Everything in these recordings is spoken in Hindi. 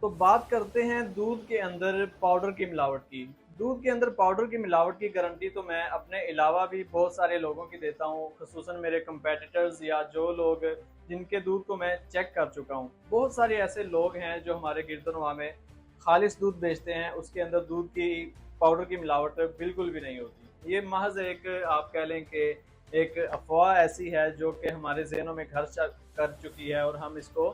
तो बात करते हैं दूध के अंदर पाउडर की मिलावट की। दूध के अंदर पाउडर की मिलावट की गारंटी तो मैं अपने अलावा भी बहुत सारे लोगों की देता हूँ, ख़ुसूसन मेरे कंपेटिटर्स या जो लोग जिनके दूध को मैं चेक कर चुका हूँ। बहुत सारे ऐसे लोग हैं जो हमारे गिरदनवा में खालिस दूध बेचते हैं, उसके अंदर दूध की पाउडर की मिलावट बिल्कुल भी नहीं होती। ये महज एक आप कह लें कि एक अफवाह ऐसी है जो कि हमारे ज़हनों में घर कर चुकी है और हम इसको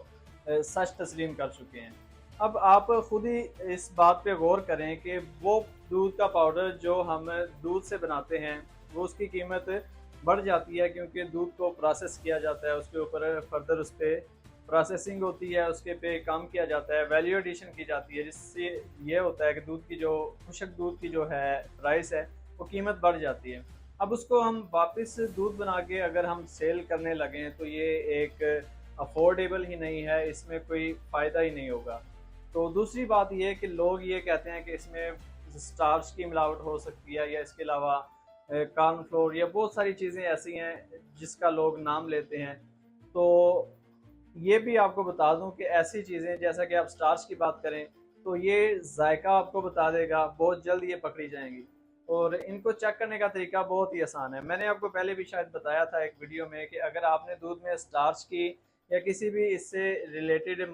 सच तस्लीम कर चुके हैं। अब आप खुद ही इस बात पे गौर करें कि वो दूध का पाउडर जो हम दूध से बनाते हैं, वो उसकी कीमत बढ़ जाती है क्योंकि दूध को प्रोसेस किया जाता है, उसके ऊपर फर्दर उस पे प्रोसेसिंग होती है, उसके पे काम किया जाता है, वैल्यू एडिशन की जाती है, जिससे ये होता है कि दूध की जो खुशक दूध की जो है प्राइस है, वो कीमत बढ़ जाती है। अब उसको हम वापस दूध बना के अगर हम सेल करने लगें तो ये एक अफोर्डेबल ही नहीं है, इसमें कोई फ़ायदा ही नहीं होगा। तो दूसरी बात ये है कि लोग ये कहते हैं कि इसमें स्टार्च की मिलावट हो सकती है या इसके अलावा कॉर्नफ्लोर या बहुत सारी चीज़ें ऐसी हैं जिसका लोग नाम लेते हैं। तो ये भी आपको बता दूं कि ऐसी चीज़ें जैसा कि आप स्टार्च की बात करें तो ये जायका आपको बता देगा, बहुत जल्द ये पकड़ी जाएंगी। और इनको चेक करने का तरीका बहुत ही आसान है। मैंने आपको पहले भी शायद बताया था एक वीडियो में कि अगर आपने दूध में स्टार्च की या किसी भी इससे रिलेटेड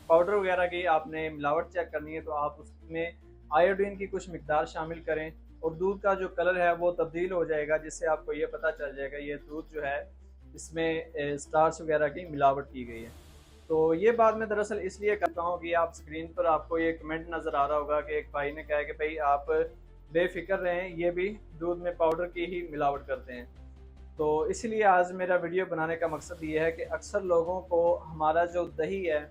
पाउडर वगैरह की आपने मिलावट चेक करनी है तो आप उसमें आयोडीन की कुछ मिकदार शामिल करें और दूध का जो कलर है वो तब्दील हो जाएगा, जिससे आपको ये पता चल जाएगा ये दूध जो है इसमें स्टार्च वगैरह की मिलावट की गई है। तो ये बात मैं दरअसल इसलिए करता हूँ कि आप स्क्रीन पर आपको ये कमेंट नज़र आ रहा होगा कि एक भाई ने कहा है कि भाई आप बेफिक्र रहें, ये भी दूध में पाउडर की ही मिलावट करते हैं। तो इसलिए आज मेरा वीडियो बनाने का मकसद ये है कि अक्सर लोगों को हमारा जो दही है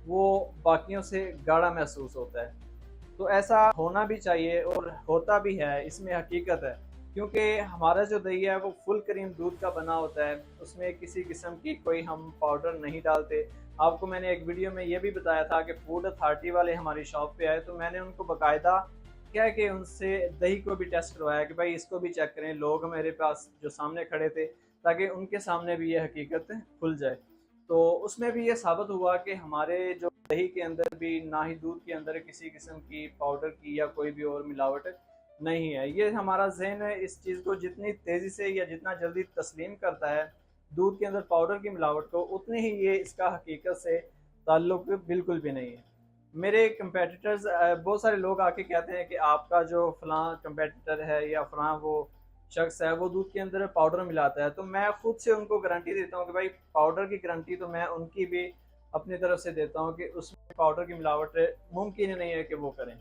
वो बाकियों से गाढ़ा महसूस होता है। तो ऐसा होना भी चाहिए और होता भी है, इसमें हकीकत है। क्योंकि हमारा जो दही है वो फुल क्रीम दूध का बना होता है, उसमें किसी किस्म की कोई हम पाउडर नहीं डालते। आपको मैंने एक वीडियो में ये भी बताया था कि फूड अथॉरिटी वाले हमारी शॉप पे आए तो मैंने उनको बाकायदा क्या है कि उनसे दही को भी टेस्ट करवाया कि भाई इसको भी चेक करें, लोग मेरे पास जो सामने खड़े थे, ताकि उनके सामने भी ये हकीकत खुल जाए। तो उसमें भी ये साबित हुआ कि हमारे जो दही के अंदर भी ना ही दूध के अंदर किसी किस्म की पाउडर की या कोई भी और मिलावट नहीं है। ये हमारा जहन इस चीज़ को जितनी तेज़ी से या जितना जल्दी तस्लीम करता है दूध के अंदर पाउडर की मिलावट को, उतनी ही ये इसका हकीकत से ताल्लुक बिल्कुल भी नहीं है। मेरे कंपेटिटर्स बहुत सारे लोग आके कहते हैं कि आपका जो फलां कंपेटिटर है या फलां वो शख्स है वो दूध के अंदर पाउडर मिलाता है। तो मैं खुद से उनको गारंटी देता हूँ कि भाई पाउडर की गारंटी तो मैं उनकी भी अपनी तरफ से देता हूँ कि उसमें पाउडर की मिलावट मुमकिन ही नहीं है कि वो करें।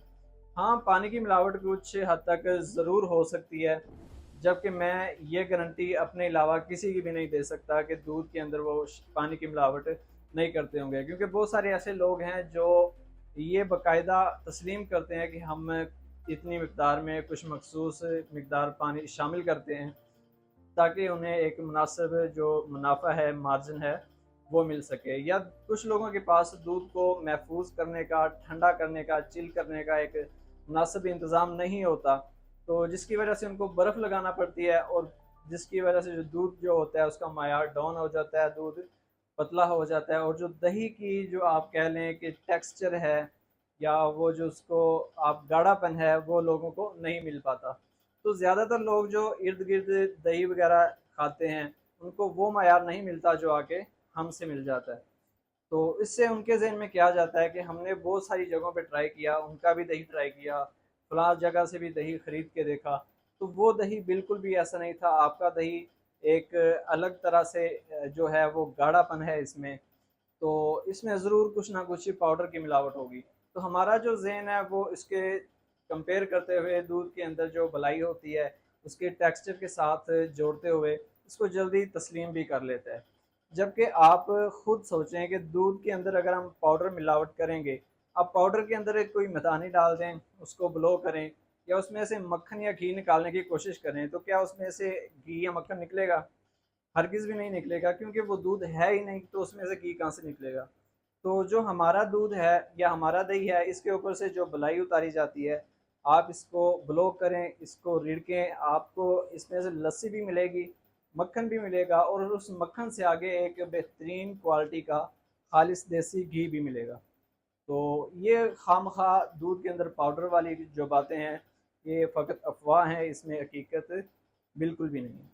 हाँ, पानी की मिलावट कुछ हद तक ज़रूर हो सकती है, जबकि मैं ये गारंटी अपने अलावा किसी की भी नहीं दे सकता कि दूध के अंदर वो पानी की मिलावट नहीं करते होंगे, क्योंकि बहुत सारे ऐसे लोग हैं जो ये बाकायदा तस्लीम करते हैं कि हम इतनी मकदार में कुछ मखसूस मकदार पानी शामिल करते हैं ताकि उन्हें एक मुनासिब जो मुनाफा है, मार्जिन है, वो मिल सके। या कुछ लोगों के पास दूध को महफूज करने का, ठंडा करने का, चिल करने का एक मुनासिब इंतज़ाम नहीं होता, तो जिसकी वजह से उनको बर्फ़ लगाना पड़ती है और जिसकी वजह से जो दूध जो होता है उसका मयार डाउन हो जाता है, दूध पतला हो जाता है और जो दही की जो आप कह लें कि टेक्सचर है या वो जो उसको आप गाढ़ापन है वो लोगों को नहीं मिल पाता। तो ज़्यादातर लोग जो इर्द गिर्द दही वगैरह खाते हैं उनको वो मयार नहीं मिलता जो आके हमसे मिल जाता है। तो इससे उनके ज़हन में क्या जाता है कि हमने बहुत सारी जगहों पे ट्राई किया, उनका भी दही ट्राई किया, फलां जगह से भी दही खरीद के देखा, तो वो दही बिल्कुल भी ऐसा नहीं था। आपका दही एक अलग तरह से जो है वो गाढ़ापन है इसमें, तो इसमें ज़रूर कुछ ना कुछ पाउडर की मिलावट होगी। तो हमारा जो ज़हन है वो इसके कंपेयर करते हुए दूध के अंदर जो भलाई होती है उसके टेक्सचर के साथ जोड़ते हुए इसको जल्दी तस्लीम भी कर लेता है। जबकि आप खुद सोचें कि दूध के अंदर अगर हम पाउडर मिलावट करेंगे, आप पाउडर के अंदर एक कोई मैदानी डाल दें, उसको ब्लो करें या उसमें से मक्खन या घी निकालने की कोशिश करें, तो क्या उसमें से घी या मक्खन निकलेगा? हरगिज़ भी नहीं निकलेगा, क्योंकि वो दूध है ही नहीं, तो उसमें से घी कहाँ से निकलेगा। तो जो हमारा दूध है या हमारा दही है इसके ऊपर से जो बलाई उतारी जाती है, आप इसको ब्लो करें, इसको रिड़कें, आपको इसमें से लस्सी भी मिलेगी, मक्खन भी मिलेगा और उस मक्खन से आगे एक बेहतरीन क्वालिटी का खालिस देसी घी भी मिलेगा। तो ये खामखा दूध के अंदर पाउडर वाली जो बातें हैं, ये फ़कत अफ़वाह हैं, इसमें हकीकत बिल्कुल भी नहीं है।